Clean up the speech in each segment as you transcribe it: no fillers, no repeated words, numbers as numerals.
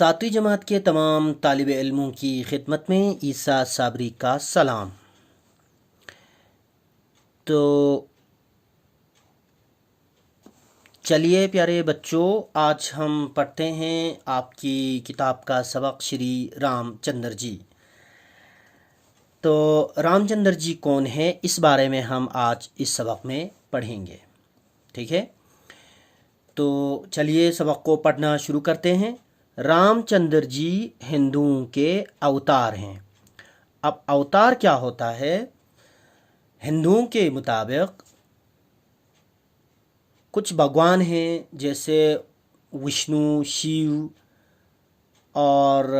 सातवीं जमात के तमाम तालिब इल्मों की खिदमत में ईसा साबरी का सलाम। तो चलिए प्यारे बच्चों, आज हम पढ़ते हैं आपकी किताब का सबक श्री रामचंद्र जी। तो रामचंद्र जी कौन है, इस बारे में हम आज इस सबक में पढ़ेंगे। ठीक है, तो चलिए सबक को पढ़ना शुरू करते हैं। रामचंद्र जी हिंदुओं के अवतार हैं। अब अवतार क्या होता है? हिंदुओं के मुताबिक कुछ भगवान हैं, जैसे विष्णु, शिव और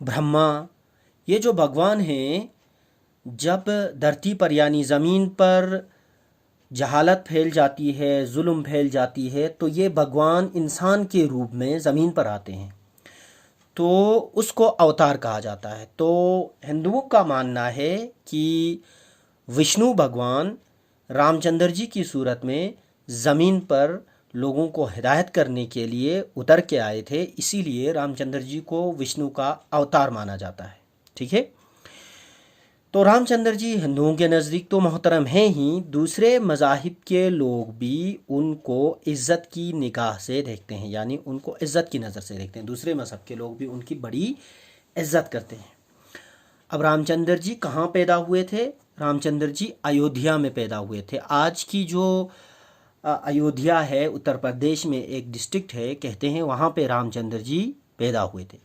ब्रह्मा। ये जो भगवान हैं, जब धरती पर यानी ज़मीन पर जहालत फैल जाती है, जुल्म फैल जाती है, तो ये भगवान इंसान के रूप में ज़मीन पर आते हैं, तो उसको अवतार कहा जाता है। तो हिंदुओं का मानना है कि विष्णु भगवान रामचंद्र जी की सूरत में ज़मीन पर लोगों को हिदायत करने के लिए उतर के आए थे, इसीलिए रामचंद्र जी को विष्णु का अवतार माना जाता है। ठीक है, तो रामचंद्र जी हिंदुओं के नज़दीक तो मोहतरम हैं ही, दूसरे मज़ाहिब के लोग भी उनको इज़्ज़त की निगाह से देखते हैं, यानी उनको इज़्ज़त की नज़र से देखते हैं। दूसरे मज़हब के लोग भी उनकी बड़ी इज़्ज़त करते हैं। अब रामचंद्र जी कहाँ पैदा हुए थे? रामचंद्र जी अयोध्या में पैदा हुए थे। आज की जो अयोध्या है, उत्तर प्रदेश में एक डिस्ट्रिक्ट है, कहते हैं वहाँ पे रामचंद्र जी पैदा हुए थे।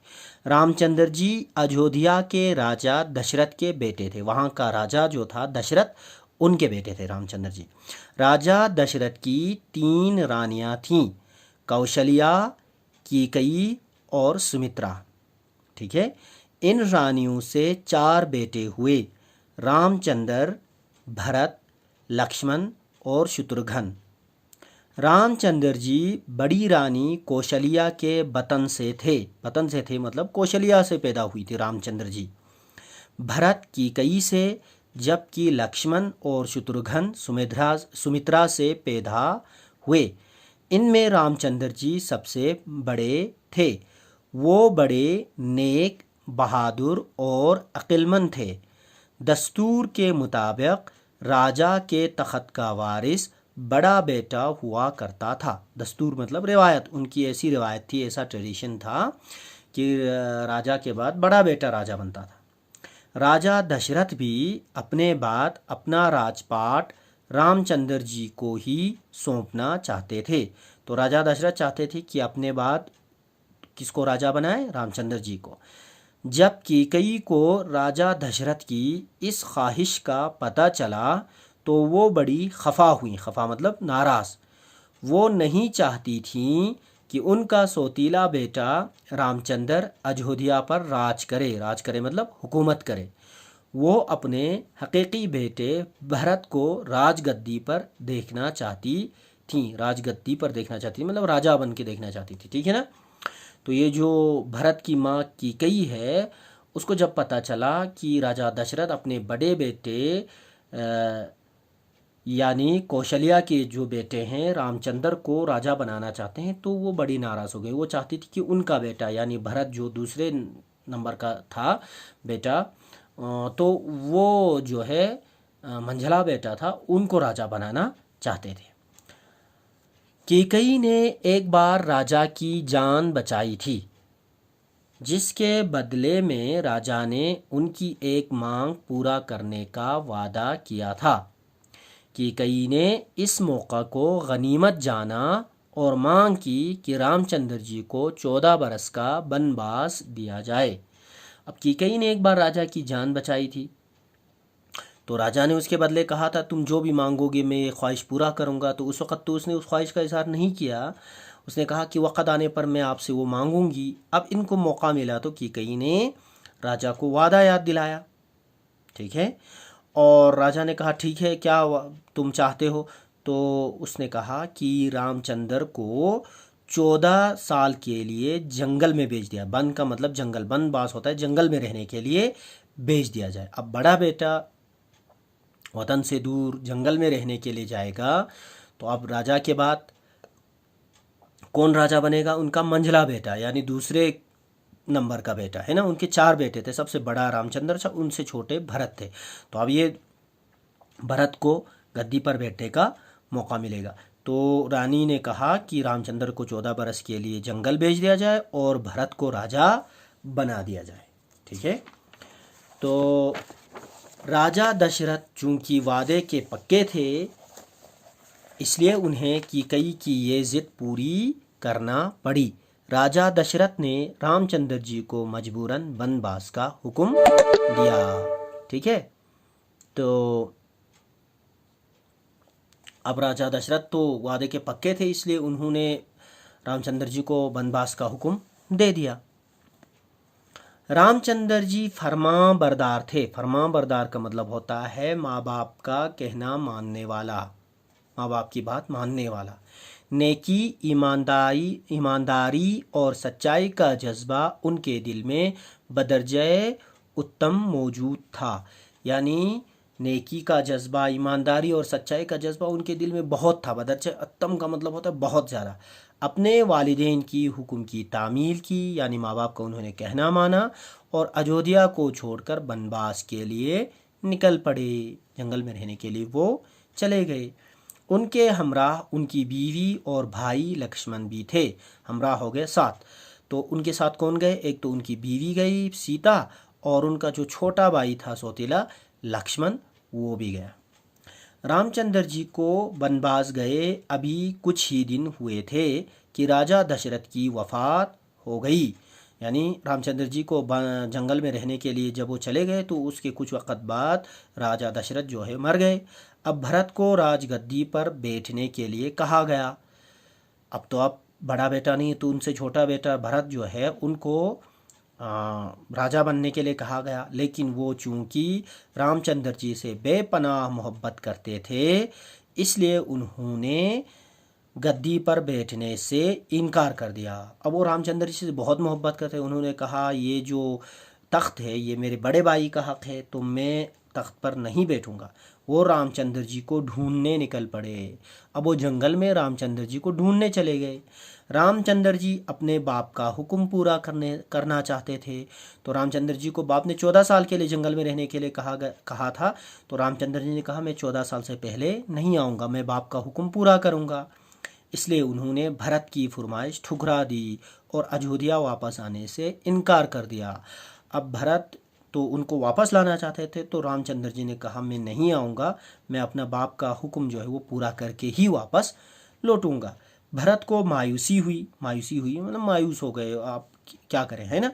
रामचंद्र जी अयोध्या के राजा दशरथ के बेटे थे। वहाँ का राजा जो था दशरथ, उनके बेटे थे रामचंद्र जी। राजा दशरथ की 3 रानियाँ थीं, कौशल्या, कैकेयी और सुमित्रा। ठीक है, इन रानियों से 4 बेटे हुए, रामचंद्र, भरत, लक्ष्मण और शत्रुघ्न। रामचंद्र जी बड़ी रानी कौशल्या के बतन से थे मतलब कौशल्या से पैदा हुई थी रामचंद्र जी। भरत कैकेयी से, जबकि लक्ष्मण और शत्रुघ्न सुमित्रा से पैदा हुए। इनमें रामचंद्र जी सबसे बड़े थे। वो बड़े नेक, बहादुर और अक्लमंद थे। दस्तूर के मुताबिक राजा के तख्त का वारिस बड़ा बेटा हुआ करता था। दस्तूर मतलब रिवायत, उनकी ऐसी रिवायत थी, ऐसा ट्रेडिशन था कि राजा के बाद बड़ा बेटा राजा बनता था। राजा दशरथ भी अपने बाद अपना राजपाट रामचंद्र जी को ही सौंपना चाहते थे। तो राजा दशरथ चाहते थे कि अपने बाद किसको राजा बनाए? रामचंद्र जी को। जब कैकेयी को राजा दशरथ की इस ख्वाहिश का पता चला तो वो बड़ी खफा हुई। खफा मतलब नाराज़। वो नहीं चाहती थी कि उनका सौतीला बेटा रामचंद्र अयोध्या पर राज करे मतलब हुकूमत करे। वो अपने हकीकी बेटे भरत को राजगद्दी पर देखना चाहती थी, मतलब राजा बन के देखना चाहती थी। ठीक है ना। तो ये जो भरत की माँ कैकेयी है, उसको जब पता चला कि राजा दशरथ अपने बड़े बेटे यानी कौशल्या के जो बेटे हैं रामचंद्र को राजा बनाना चाहते हैं, तो वो बड़ी नाराज़ हो गई। वो चाहती थी कि उनका बेटा यानी भरत जो दूसरे नंबर का था बेटा, तो वो जो है मंझला बेटा था, उनको राजा बनाना चाहते थे। कैकेयी ने एक बार राजा की जान बचाई थी, जिसके बदले में राजा ने उनकी एक मांग पूरा करने का वादा किया था। कैकेयी ने इस मौका को गनीमत जाना और मांग की कि रामचंद्र जी को 14 बरस का वनवास दिया जाए। अब कैकेयी ने एक बार राजा की जान बचाई थी, तो राजा ने उसके बदले कहा था तुम जो भी मांगोगे मैं ये ख्वाहिश पूरा करूँगा। तो उस वक़्त तो उसने उस ख्वाहिश का इज़हार नहीं किया। उसने कहा कि वक़्त आने पर मैं आपसे वो मांगूंगी। अब इनको मौका मिला तो कैकेयी ने राजा को वादा याद दिलाया। ठीक है, और राजा ने कहा ठीक है, क्या तुम चाहते हो? तो उसने कहा कि रामचंद्र को 14 साल के लिए जंगल में भेज दिया। वन का मतलब जंगल, वनवास होता है, जंगल में रहने के लिए भेज दिया जाए। अब बड़ा बेटा वतन से दूर जंगल में रहने के लिए जाएगा, तो अब राजा के बाद कौन राजा बनेगा? उनका मंझला बेटा, यानी दूसरे नंबर का बेटा है ना। उनके 4 बेटे थे, सबसे बड़ा रामचंद्र था, उनसे छोटे भरत थे। तो अब ये भरत को गद्दी पर बैठने का मौका मिलेगा। तो रानी ने कहा कि रामचंद्र को 14 बरस के लिए जंगल भेज दिया जाए और भरत को राजा बना दिया जाए। ठीक है। तो राजा दशरथ चूंकि वादे के पक्के थे, इसलिए उन्हें कैकई की ये जिद पूरी करना पड़ी। राजा दशरथ ने रामचंद्र जी को मजबूरन वनवास का हुक्म दिया। ठीक है। तो अब राजा दशरथ तो वादे के पक्के थे, इसलिए उन्होंने रामचंद्र जी को वनवास का हुक्म दे दिया। रामचंद्र जी फरमां बरदार थे। फरमां बरदार का मतलब होता है माँ बाप का कहना मानने वाला, माँ बाप की बात मानने वाला। नेकी, ईमानदारी और सच्चाई का जज्बा उनके दिल में बदरजे उत्तम मौजूद था। यानी नेकी का जज्बा, ईमानदारी और सच्चाई का जज्बा उनके दिल में बहुत था। बदरजे उत्तम का मतलब होता है बहुत ज़्यादा। अपने वालिदैन की हुक्म की तामील की, यानी माँ बाप का उन्होंने कहना माना और अयोध्या को छोड़कर वनवास के लिए निकल पड़े। जंगल में रहने के लिए वो चले गए। उनके हमराह उनकी बीवी और भाई लक्ष्मण भी थे। हमराह हो गए 7। तो उनके साथ कौन गए? एक तो उनकी बीवी गई सीता, और उनका जो छोटा भाई था सौतेला लक्ष्मण, वो भी गया। रामचंद्र जी को वनवास गए अभी कुछ ही दिन हुए थे कि राजा दशरथ की वफ़ात हो गई। यानी रामचंद्र जी को जंगल में रहने के लिए जब वो चले गए तो उसके कुछ वक़्त बाद राजा दशरथ जो है मर गए। अब भरत को राजगद्दी पर बैठने के लिए कहा गया। अब बड़ा बेटा नहीं तो उनसे छोटा बेटा भरत जो है उनको राजा बनने के लिए कहा गया। लेकिन वो चूंकि रामचंद्र जी से बेपनाह मोहब्बत करते थे, इसलिए उन्होंने गद्दी पर बैठने से इनकार कर दिया। अब वो रामचंद्र जी से बहुत मोहब्बत करते, उन्होंने कहा ये जो तख्त है ये मेरे बड़े भाई का हक़ है, तो मैं तख्त पर नहीं बैठूंगा। वो रामचंद्र जी को ढूंढने निकल पड़े। अब वो जंगल में रामचंद्र जी को ढूंढने चले गए। रामचंद्र जी अपने बाप का हुक्म पूरा करना चाहते थे। तो रामचंद्र जी को बाप ने 14 साल के लिए जंगल में रहने के लिए कहा था। तो रामचंद्र जी ने कहा मैं 14 साल से पहले नहीं आऊँगा, मैं बाप का हुक्म पूरा करूँगा। इसलिए उन्होंने भरत की फरमाइश ठुकरा दी और अयोध्या वापस आने से इनकार कर दिया। अब भरत तो उनको वापस लाना चाहते थे, तो रामचंद्र जी ने कहा मैं नहीं आऊँगा, मैं अपना बाप का हुक्म जो है वो पूरा करके ही वापस लौटूंगा। भरत को मायूसी हुई मतलब मायूस हो गए, आप क्या करें, है ना।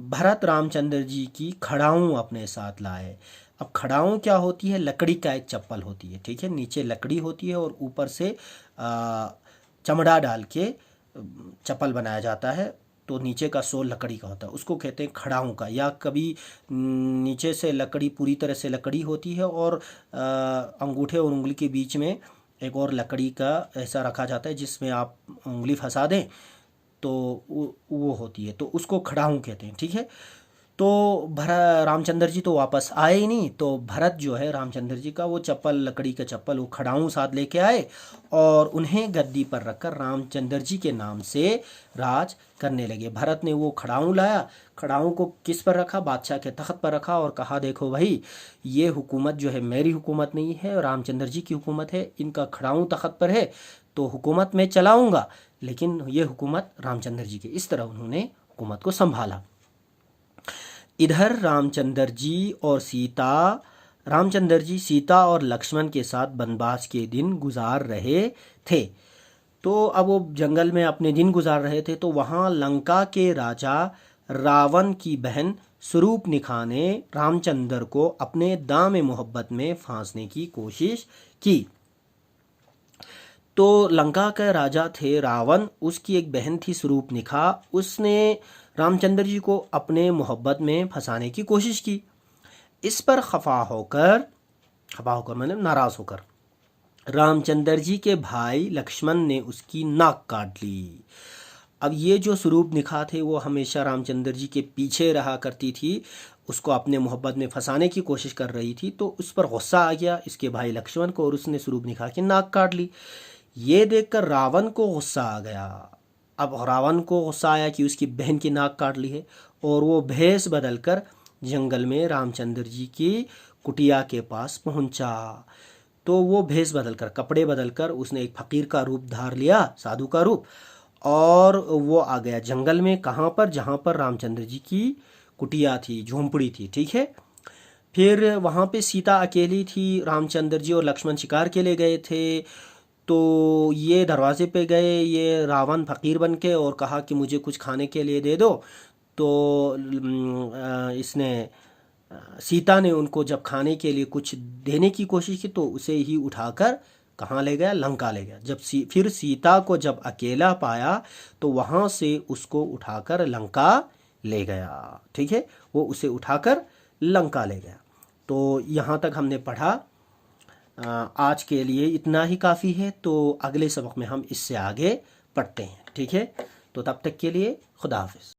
भरत रामचंद्र जी की खड़ाऊँ अपने साथ लाए। अब खड़ाऊँ क्या होती है? लकड़ी का एक चप्पल होती है। ठीक है, नीचे लकड़ी होती है और ऊपर से चमड़ा डाल के चप्पल बनाया जाता है। तो नीचे का सोल लकड़ी का होता है, उसको कहते हैं खड़ाऊँ का। या कभी नीचे से लकड़ी, पूरी तरह से लकड़ी होती है और अंगूठे और उंगली के बीच में एक और लकड़ी का ऐसा रखा जाता है जिसमें आप उंगली फंसा दें, तो वो होती है, तो उसको खड़ाऊँ कहते हैं। ठीक है। तो रामचंद्र जी तो वापस आए ही नहीं, तो भरत जो है रामचंद्र जी का वो चप्पल, लकड़ी का चप्पल, वो खड़ाऊँ साथ लेके आए और उन्हें गद्दी पर रखकर रामचंद्र जी के नाम से राज करने लगे। भरत ने वो खड़ाऊँ लाया, खड़ाऊँ को किस पर रखा? बादशाह के तख्त पर रखा और कहा देखो भाई, ये हुकूमत जो है मेरी हुकूमत नहीं है, रामचंद्र जी की हुकूमत है। इनका खड़ाऊँ तख्त पर है तो हुकूमत मैं चलाऊँगा, लेकिन ये हुकूमत रामचंद्र जी की। इस तरह उन्होंने हुकूमत को संभाला। इधर रामचंद्र जी सीता और लक्ष्मण के साथ वनवास के दिन गुजार रहे थे। तो अब वो जंगल में अपने दिन गुजार रहे थे, तो वहाँ लंका के राजा रावण की बहन शूर्पणखा ने रामचंद्र को अपने दाम मोहब्बत में फांसने की कोशिश की। तो लंका के राजा थे रावण, उसकी एक बहन थी शूर्पणखा, उसने रामचंद्र जी को अपने मोहब्बत में फंसाने की कोशिश की। इस पर खफा होकर मतलब नाराज़ होकर रामचंद्र जी के भाई लक्ष्मण ने उसकी नाक काट ली। अब ये जो शूर्पणखा थे वो हमेशा रामचंद्र जी के पीछे रहा करती थी, उसको अपने मोहब्बत में फंसाने की कोशिश कर रही थी। तो उस पर गुस्सा आ गया इसके भाई लक्ष्मण को और उसने शूर्पणखा की नाक काट ली। ये देखकर रावण को गुस्सा आ गया अब रावण को गुस्सा आया कि उसकी बहन की नाक काट ली है, और वो भेष बदलकर जंगल में रामचंद्र जी की कुटिया के पास पहुंचा। तो वो भेष बदलकर, कपड़े बदलकर, उसने एक फकीर का रूप धार लिया, साधु का रूप, और वो आ गया जंगल में। कहाँ पर? जहाँ पर रामचंद्र जी की कुटिया थी, झोंपड़ी थी, ठीक है। फिर वहाँ पे सीता अकेली थी, रामचंद्र जी और लक्ष्मण शिकार के लिए गए थे। तो ये दरवाजे पे गए, ये रावण फकीर बन के, और कहा कि मुझे कुछ खाने के लिए दे दो। तो इसने सीता ने उनको जब खाने के लिए कुछ देने की कोशिश की तो उसे ही उठाकर कहाँ ले गया? लंका ले गया। जब फिर सीता को जब अकेला पाया तो वहाँ से उसको उठाकर लंका ले गया, ठीक है। वो उसे उठाकर लंका ले गया। तो यहाँ तक हमने पढ़ा। आज के लिए इतना ही काफ़ी है। तो अगले सबक में हम इससे आगे पढ़ते हैं, ठीक है। तो तब तक के लिए खुदा हाफिज़।